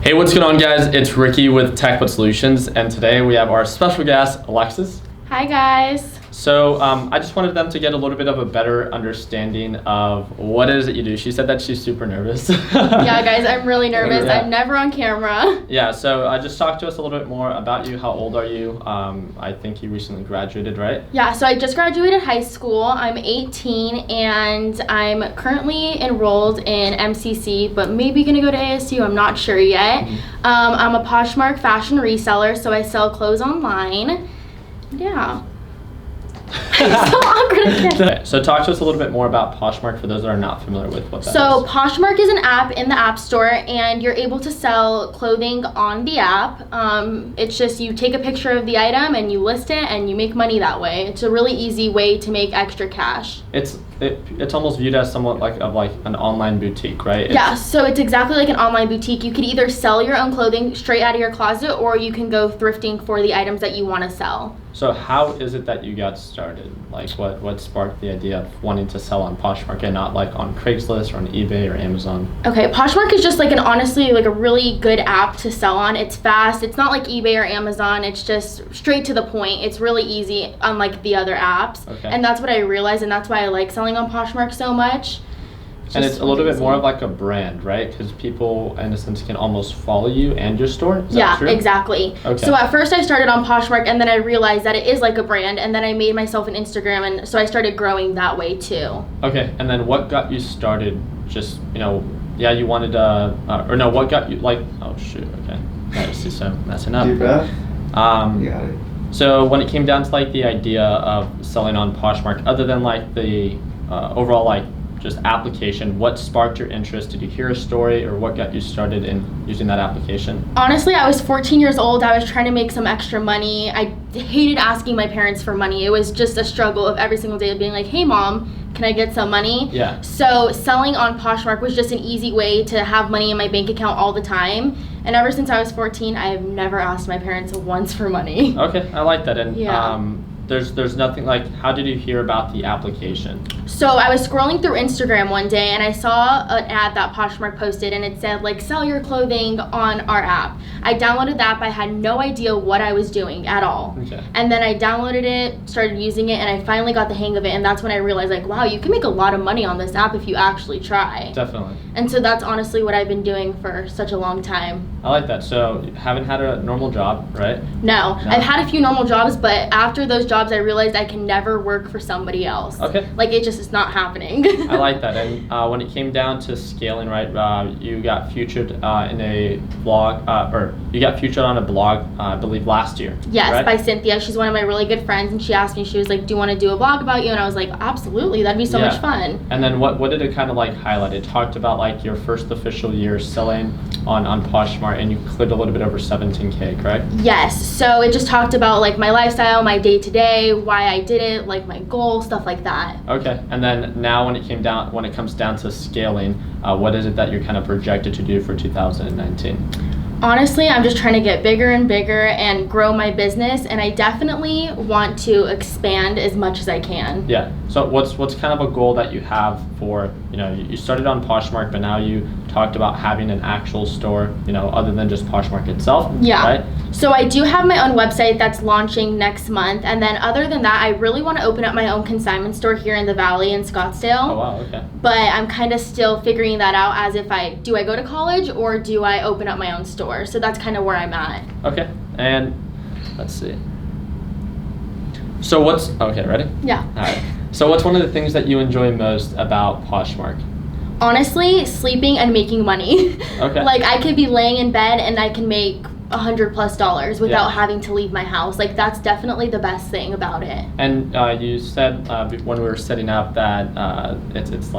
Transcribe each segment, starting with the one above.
Hey, what's going on, guys? It's Ricky with TechBot Solutions, and today we have our special guest, Alexis. Hi, guys. So I just wanted them to get a little bit of a better understanding of what it is that you do. She said that she's super nervous. Yeah, guys, I'm really nervous. Yeah. I'm never on camera. Yeah, so just talk to us a little bit more about you. How old are you? I think you recently graduated, right? Yeah, so I just graduated high school. I'm 18, and I'm currently enrolled in MCC, but maybe going to go to ASU. I'm not sure yet. Mm-hmm. I'm a Poshmark fashion reseller, so I sell clothes online. Yeah. It's so awkward again. Okay, so talk to us a little bit more about Poshmark for those that are not familiar with what that is. So Poshmark is an app in the App Store, and you're able to sell clothing on the app. It's just you take a picture of the item and you list it and you make money that way. It's a really easy way to make extra cash. It's almost viewed as somewhat like an online boutique, right? Yeah, so it's exactly like an online boutique. You could either sell your own clothing straight out of your closet, or you can go thrifting for the items that you want to sell. So how is it that you got started? Like what sparked the idea of wanting to sell on Poshmark and not like on Craigslist or on eBay or Amazon? Okay, Poshmark is just like honestly a really good app to sell on. It's fast. It's not like eBay or Amazon. It's just straight to the point. It's really easy, unlike the other apps. Okay. And that's what I realized, and that's why I like selling on Poshmark so much. And it's a little bit more of like a brand, right? Because people, in a sense, can almost follow you and your store. Is that true? Exactly. Okay. So at first I started on Poshmark, and then I realized that it is like a brand, and then I made myself an Instagram, and so I started growing that way too. Okay, and then what got you started? Just you wanted what got you oh shoot, okay, I see, so messing up. You bet. You got it. So when it came down to like the idea of selling on Poshmark, other than like the overall just application, what sparked your interest? Did you hear a story, or what got you started in using that application? Honestly, I was 14 years old. I was trying to make some extra money. I hated asking my parents for money. It was just a struggle of every single day of being like, hey mom, can I get some money? Yeah. So selling on Poshmark was just an easy way to have money in my bank account all the time. And ever since I was 14, I have never asked my parents once for money. Okay, I like that. And yeah. There's nothing like, how did you hear about the application? So I was scrolling through Instagram one day, and I saw an ad that Poshmark posted, and it said sell your clothing on our app. I downloaded the app. I had no idea what I was doing at all. Okay. And then I downloaded it, started using it, and I finally got the hang of it, and that's when I realized wow, you can make a lot of money on this app if you actually try. Definitely. And so that's honestly what I've been doing for such a long time. I like that. So you haven't had a normal job, right? No. I've had a few normal jobs, but after those jobs I realized I can never work for somebody else. Okay. It's not happening. I like that. And when it came down to scaling, right, you got featured in a blog, or you got featured on a blog, I believe last year. Yes, right? by Cynthia. She's one of my really good friends, and she asked me, she was like, do you want to do a blog about you? And I was like, absolutely, that'd be so much fun. And then what did it kind of highlight? It talked about your first official year selling on Poshmark, and you cleared a little bit over 17K, correct? Yes, so it just talked about my lifestyle, my day-to-day, why I did it, my goal, stuff like that. Okay, and then now when it comes down to scaling, what is it that you're kind of projected to do for 2019? Honestly, I'm just trying to get bigger and bigger and grow my business, and I definitely want to expand as much as I can. Yeah. So what's kind of a goal that you have for, you started on Poshmark, but now you talked about having an actual store, other than just Poshmark itself. Yeah. Right? So I do have my own website that's launching next month, and then other than that, I really want to open up my own consignment store here in the Valley in Scottsdale. Oh wow, okay. But I'm kind of still figuring that out, as if do I go to college or do I open up my own store? So that's kind of where I'm at. Okay, and let's see. So okay, ready? Yeah. All right. So what's one of the things that you enjoy most about Poshmark? Honestly, sleeping and making money. Okay. I could be laying in bed and I can make $100+ without having to leave my house. That's definitely the best thing about it. And you said when we were setting up that it's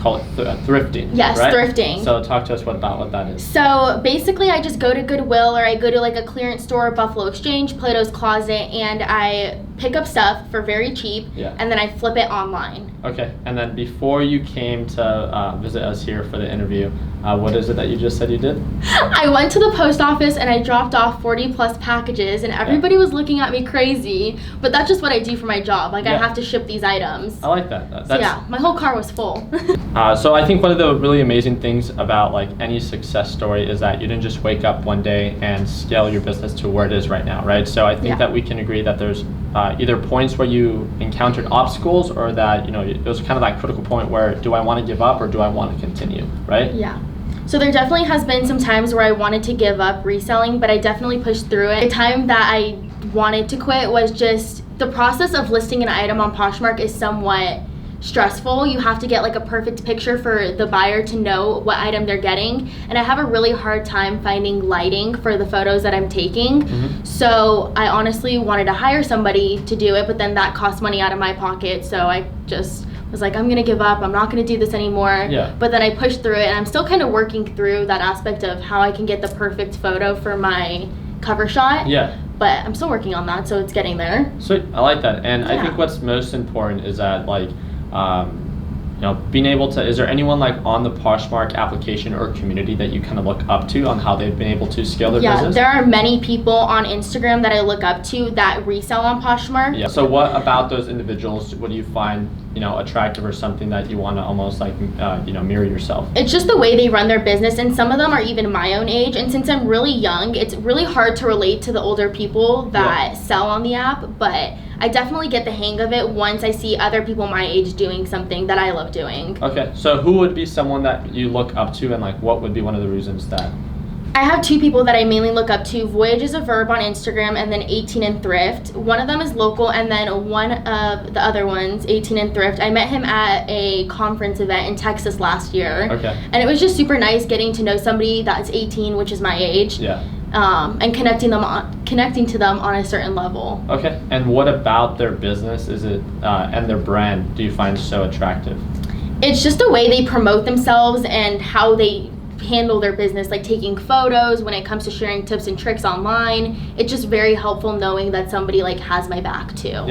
call it thrifting. Yes, right? thrifting. So talk to us about what that is. So basically I just go to Goodwill, or I go to a clearance store, Buffalo Exchange, Plato's Closet, and I pick up stuff for very cheap, Yeah. and then I flip it online. Okay, and then before you came to visit us here for the interview, what is it that you just said you did? I went to the post office and I dropped off 40 plus packages, and everybody was looking at me crazy, but that's just what I do for my job. Like, I have to ship these items. I like that. So yeah, my whole car was full. So I think one of the really amazing things about like any success story is that you didn't just wake up one day and scale your business to where it is right now, right? So I think that we can agree that there's either points where you encountered obstacles, or that, you know, it was kind of that critical point where, do I want to give up or do I want to continue, right? Yeah. So there definitely has been some times where I wanted to give up reselling, but I definitely pushed through it. The time that I wanted to quit was just the process of listing an item on Poshmark is somewhat stressful. You have to get like a perfect picture for the buyer to know what item they're getting, and I have a really hard time finding lighting for the photos that I'm taking. So I honestly wanted to hire somebody to do it, but then that cost money out of my pocket, so I just was like, I'm gonna give up, I'm not gonna do this anymore. But then I pushed through it, and I'm still kind of working through that aspect of how I can get the perfect photo for my cover shot. But I'm still working on that, so it's getting there. Sweet, I like that. And I think what's most important is that, like, you know, being able to, is there anyone like on the Poshmark application or community that you kind of look up to on how they've been able to scale their business? There are many people on Instagram that I look up to that resell on Poshmark. So what about those individuals, what do you find, you know, attractive, or something that you want to almost like, you know, mirror yourself? It's just the way they run their business, and some of them are even my own age, and since I'm really young, it's really hard to relate to the older people that sell on the app, but I definitely get the hang of it once I see other people my age doing something that I love doing. Okay, so who would be someone that you look up to, and like what would be one of the reasons that? I have two people that I mainly look up to. Voyage is a Verb on Instagram, and then 18 and Thrift. One of them is local, and then one of the other ones, 18 and Thrift, I met him at a conference event in Texas last year. And it was just super nice getting to know somebody that's 18, which is my age. And connecting to them on a certain level. Okay, and what about their business is it and their brand do you find so attractive? It's just the way they promote themselves and how they handle their business, like taking photos when it comes to sharing tips and tricks online. It's just very helpful knowing that somebody like has my back too.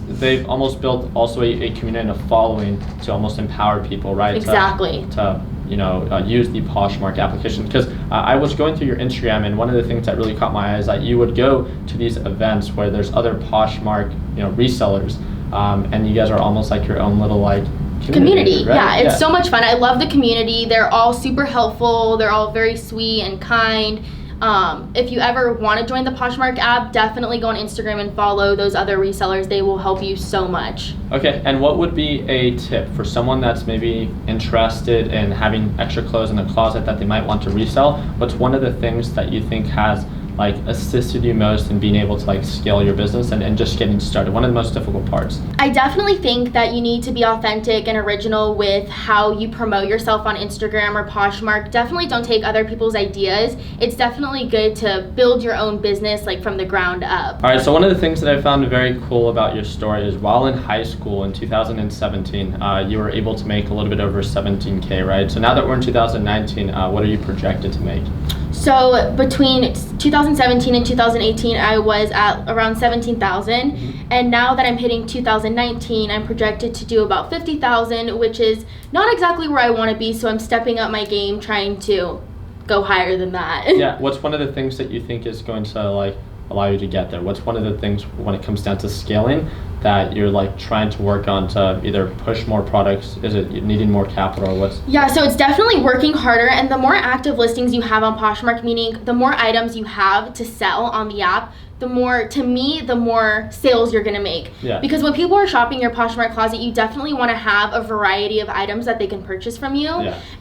They've almost built also a community and a following to almost empower people, right? Exactly. To you know, use the Poshmark application, because I was going through your Instagram, and one of the things that really caught my eye is that you would go to these events where there's other Poshmark, you know, resellers, and you guys are almost like your own little like community, right? It's so much fun. I love the community. They're all super helpful. They're all very sweet and kind. If you ever want to join the Poshmark app, definitely go on Instagram and follow those other resellers. They will help you so much. Okay, and what would be a tip for someone that's maybe interested in having extra clothes in the closet that they might want to resell? What's one of the things that you think has like assisted you most in being able to like scale your business and just getting started? One of the most difficult parts. I definitely think that you need to be authentic and original with how you promote yourself on Instagram or Poshmark. Definitely don't take other people's ideas. It's definitely good to build your own business like from the ground up. All right, so one of the things that I found very cool about your story is while in high school in 2017, you were able to make a little bit over 17K, right? So now that we're in 2019, what are you projected to make? So between 2017 and 2018, I was at around 17,000, and now that I'm hitting 2019, I'm projected to do about 50,000, which is not exactly where I want to be. So I'm stepping up my game, trying to go higher than that. What's one of the things that you think is going to like allow you to get there? What's one of the things when it comes down to scaling that you're like trying to work on to either push more products? Is it needing more capital, or what's? So it's definitely working harder, and the more active listings you have on Poshmark, meaning the more items you have to sell on the app, the more, to me, the more sales you're gonna make. Because when people are shopping your Poshmark closet, you definitely wanna have a variety of items that they can purchase from you.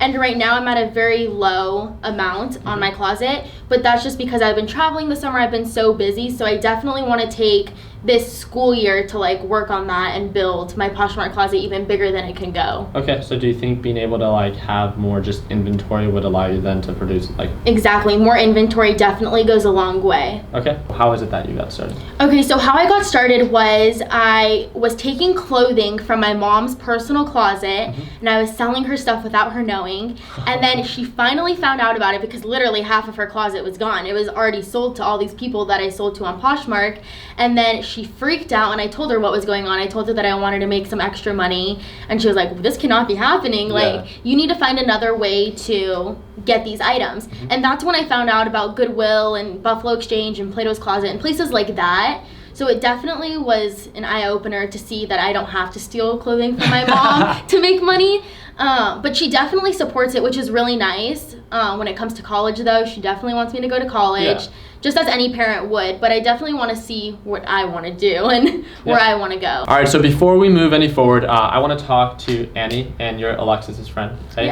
And right now I'm at a very low amount on my closet, but that's just because I've been traveling this summer, I've been so busy, so I definitely wanna take this school year to like work on that and build my Poshmark closet even bigger than it can go. Okay, so do you think being able to like have more just inventory would allow you then to produce like? Exactly, more inventory definitely goes a long way. Okay, how is it that you got started? Okay, so how I got started was I was taking clothing from my mom's personal closet and I was selling her stuff without her knowing, and then she finally found out about it because literally half of her closet was gone. It was already sold to all these people that I sold to on Poshmark, and then she freaked out, and I told her what was going on. I told her that I wanted to make some extra money, and she was like, this cannot be happening. Like, you need to find another way to get these items. And that's when I found out about Goodwill and Buffalo Exchange and Plato's Closet and places like that. So it definitely was an eye-opener to see that I don't have to steal clothing from my mom to make money. But she definitely supports it, which is really nice. When it comes to college, though, she definitely wants me to go to college, just as any parent would. But I definitely want to see what I want to do and where I want to go. All right, so before we move any forward, I want to talk to Annie, and you're Alexis's friend, right?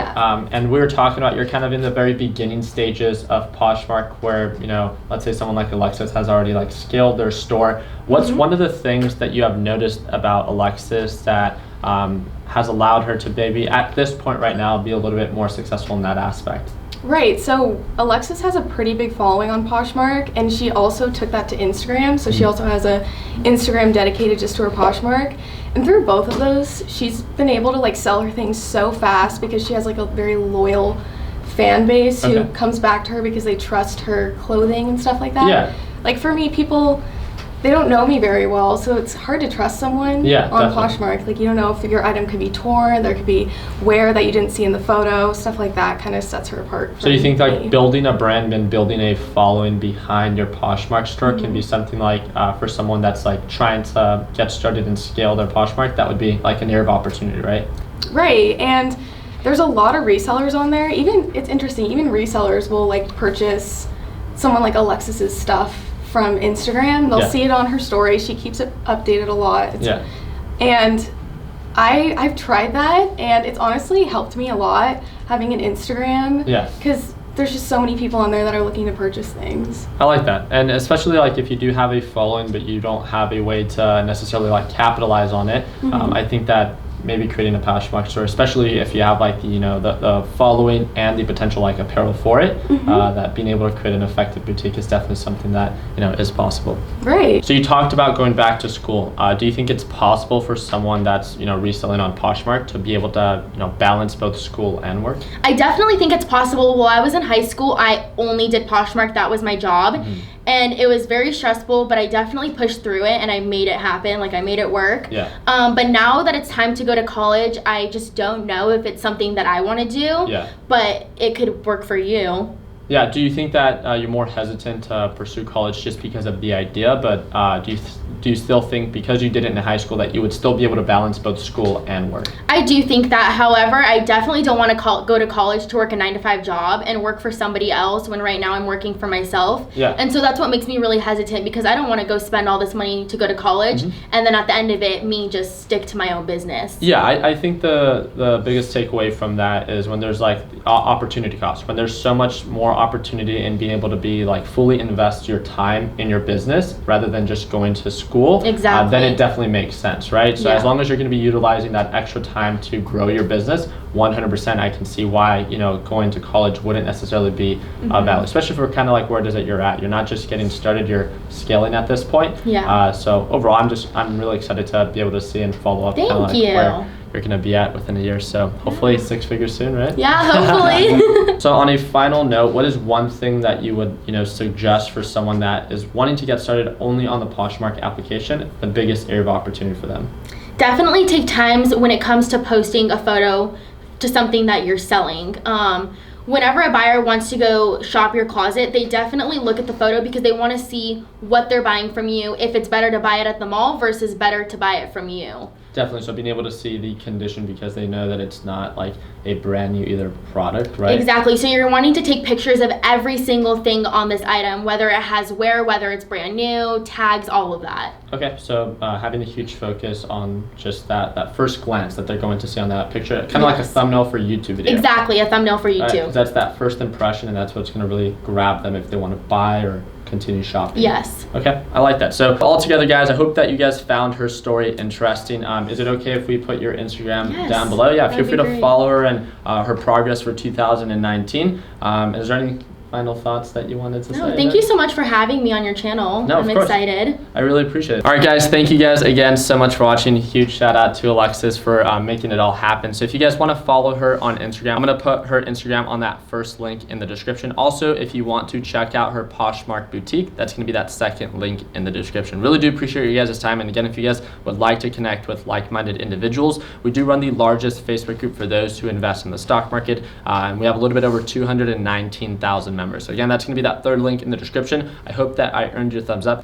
And we were talking about you're kind of in the very beginning stages of Poshmark, where, you know, let's say someone like Alexis has already like scaled their store. What's one of the things that you have noticed about Alexis that has allowed her to maybe at this point right now be a little bit more successful in that aspect? Right, so Alexis has a pretty big following on Poshmark, and she also took that to Instagram, so she also has a Instagram dedicated just to her Poshmark. And through both of those, she's been able to like sell her things so fast because she has like a very loyal fan base who comes back to her because they trust her clothing and stuff like that. Like for me, people, they don't know me very well, so it's hard to trust someone on Poshmark. Like, you don't know if your item could be torn, there could be wear that you didn't see in the photo, stuff like that kind of sets her apart. So you think like building a brand and building a following behind your Poshmark store can be something like for someone that's like trying to get started and scale their Poshmark, that would be like an area of opportunity, right? Right, and there's a lot of resellers on there. Even, it's interesting, even resellers will like purchase someone like Alexis's stuff from Instagram. They'll see it on her story. She keeps it updated a lot. And I've tried that, and it's honestly helped me a lot having an Instagram. Because there's just so many people on there that are looking to purchase things. I like that. And especially like if you do have a following but you don't have a way to necessarily like capitalize on it, I think that maybe creating a Poshmark store, especially if you have like the, you know, the following and the potential like apparel for it, that being able to create an effective boutique is definitely something that, you know, is possible. Right. So you talked about going back to school. Do you think it's possible for someone that's, you know, reselling on Poshmark to be able to, you know, balance both school and work? I definitely think it's possible. While I was in high school, I only did Poshmark. That was my job. And it was very stressful, but I definitely pushed through it and I made it happen. Like, I made it work. But now that it's time to go to college, I just don't know if it's something that I want to do. But it could work for you. Do you think that you're more hesitant to pursue college just because of the idea, but do you still think because you did it in high school that you would still be able to balance both school and work? I do think that. However, I definitely don't want to go to college to work a 9-to-5 job and work for somebody else when right now I'm working for myself. And so that's what makes me really hesitant, because I don't want to go spend all this money to go to college and then at the end of it, me just stick to my own business. I think the biggest takeaway from that is when there's like opportunity cost, when there's so much more opportunity in being able to be like fully invest your time in your business rather than just going to school, then it definitely makes sense, right? So as long as you're going to be utilizing that extra time to grow your business, 100% I can see why, you know, going to college wouldn't necessarily be valid, especially for kind of like where it is that you're at. You're not just getting started, you're scaling at this point. So overall, I'm really excited to be able to see and follow up Thank you. where you're going to be at within a year. So hopefully 6 figures soon, right? Hopefully. So on a final note, what is one thing that you would, you know, suggest for someone that is wanting to get started only on the Poshmark application, the biggest area of opportunity for them? Definitely take times when it comes to posting a photo to something that you're selling. Whenever a buyer wants to go shop your closet, they definitely look at the photo because they want to see what they're buying from you, if it's better to buy it at the mall versus better to buy it from you. Definitely. So being able to see the condition because they know that it's not like a brand new either product, right? Exactly. So you're wanting to take pictures of every single thing on this item, whether it has wear, whether it's brand new, tags, all of that. Okay. So having a huge focus on just that first glance that they're going to see on that picture, kind of like a thumbnail for a YouTube video. Exactly. A thumbnail for YouTube. Because that's that first impression, and that's what's going to really grab them if they want to buy or continue shopping. Yes. Okay, I like that. So all together, guys, I hope that you guys found her story interesting. Is it okay if we put your Instagram down below? Feel free to follow her and her progress for 2019. Is there final thoughts that you wanted to say? No, thank you so much for having me on your channel. No, of I'm course. excited. I really appreciate it. All right, guys, thank you guys again so much for watching. Huge shout out to Alexis for making it all happen. So if you guys want to follow her on Instagram, I'm going to put her Instagram on that first link in the description. Also, if you want to check out her Poshmark boutique, that's going to be that second link in the description. Really do appreciate you guys' time. And again, if you guys would like to connect with like-minded individuals, we do run the largest Facebook group for those who invest in the stock market. And we have a little bit over 219,000 members. So again, that's going to be that third link in the description. I hope that I earned your thumbs up.